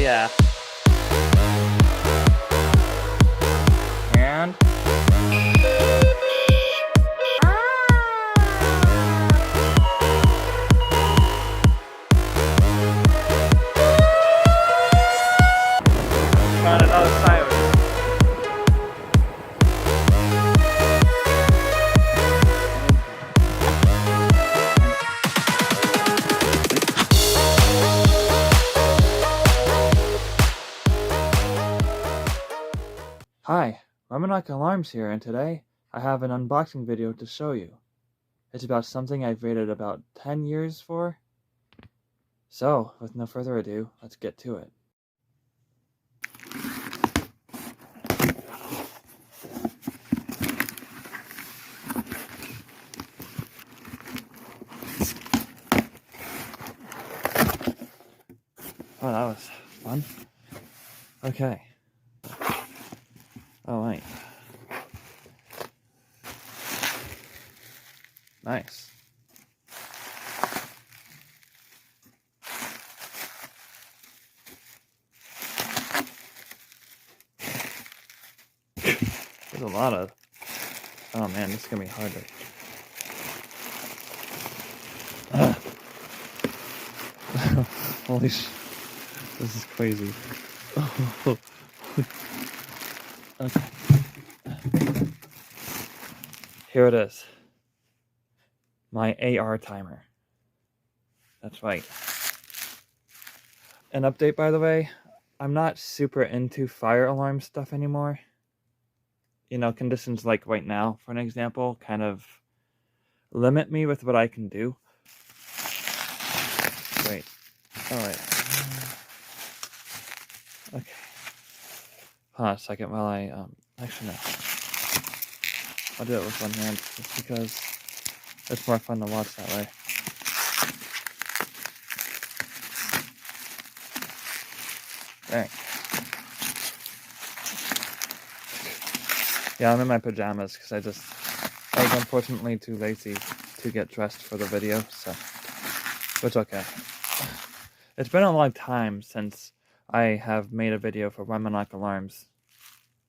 yeah. And found another siren. Hi, WhemenocAlarms here, and today I have an unboxing video to show you. It's about something I've waited about 10 years for. So, with no further ado, let's get to it. Oh, that was fun. Okay. Oh, wait. Nice. There's a lot of... Oh man, this is gonna be hard to... Holy sh... This is crazy. Okay. Here it is. My AR timer. That's right. An update, by the way. I'm not super into fire alarm stuff anymore. You know, conditions like right now, for an example, kind of limit me with what I can do. Wait. Alright. Okay. Hold on a second while I, actually no. I'll do it with one hand, just because it's more fun to watch that way. Dang. Yeah, I'm in my pajamas because I was unfortunately too lazy to get dressed for the video, so it's okay. It's been a long time since I have made a video for WhemenocAlarms.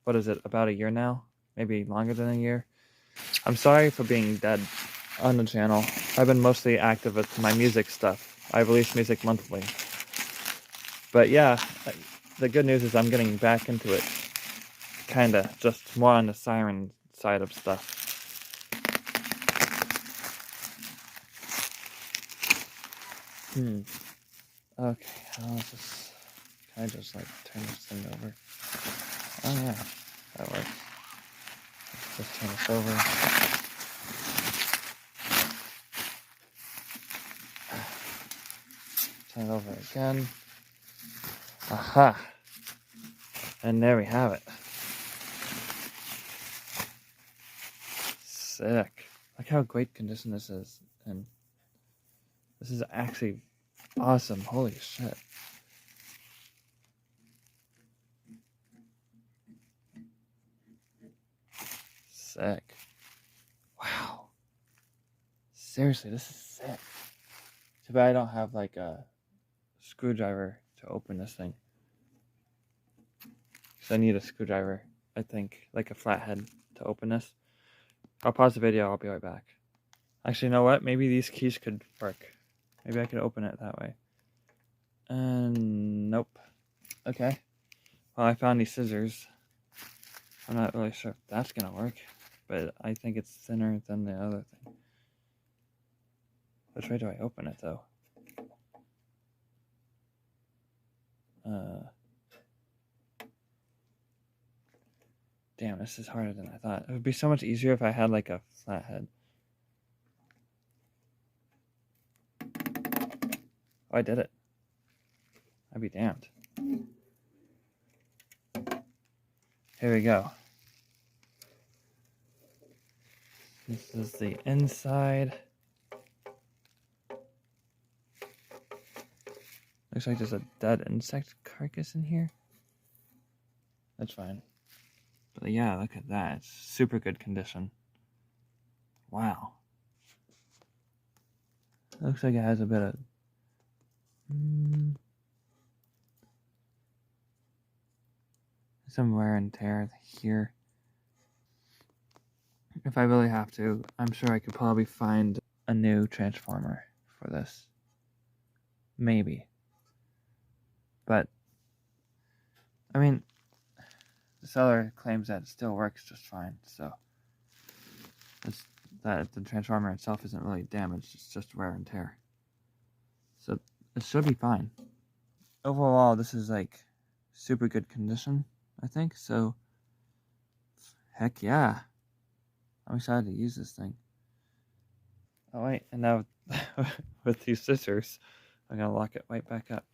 What is it, about a year now? Maybe longer than a year? I'm sorry for being dead on the channel. I've been mostly active with my music stuff. I release music monthly. But yeah, the good news is I'm getting back into it. Kinda, just more on the Siren side of stuff. Okay, can I just like turn this thing over? Oh yeah, that works. Just turn this over. Turn it over again. Aha! And there we have it. Sick. Look how great condition this is. And this is actually awesome. Holy shit. Sick. Wow. Seriously, this is sick. Too bad I don't have like a screwdriver to open this thing. Because I need a screwdriver, I think, like a flathead to open this. I'll pause the video, I'll be right back. Actually, you know what? Maybe these keys could work. Maybe I could open it that way. Nope. Okay. Well, I found these scissors. I'm not really sure if that's gonna work, but I think it's thinner than the other thing. Which way do I open it, though? Damn, this is harder than I thought. It would be so much easier if I had like a flathead. Oh, I did it. I'd be damned. Here we go. This is the inside. Looks like there's a dead insect carcass in here. That's fine. But yeah, look at that. It's super good condition. Wow. Looks like it has a bit of... some wear and tear here. If I really have to, I'm sure I could probably find a new transformer for this. Maybe. But, I mean, the seller claims that it still works just fine, so that the transformer itself isn't really damaged, it's just wear and tear. So it should be fine. Overall, this is like super good condition, I think, so heck yeah. I'm excited to use this thing. Oh wait, and now with these scissors, I'm gonna lock it right back up.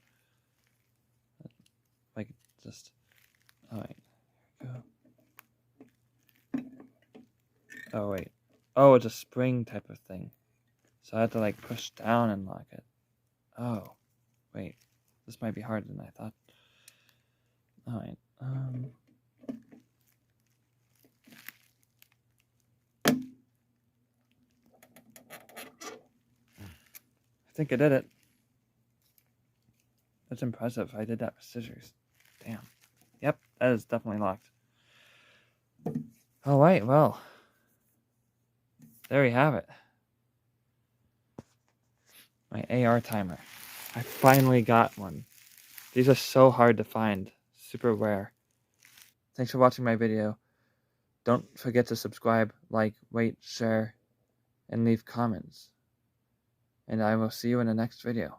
Like, just, alright, here we go. Oh wait, oh, it's a spring type of thing. So I have to like push down and lock it. Oh, wait, this might be harder than I thought. Alright, I think I did it. That's impressive. I did that with scissors. Damn. Yep, that is definitely locked. Alright, well, there we have it. My AR timer. I finally got one. These are so hard to find. Super rare. Thanks for watching my video. Don't forget to subscribe, like, rate, share, and leave comments. And I will see you in the next video.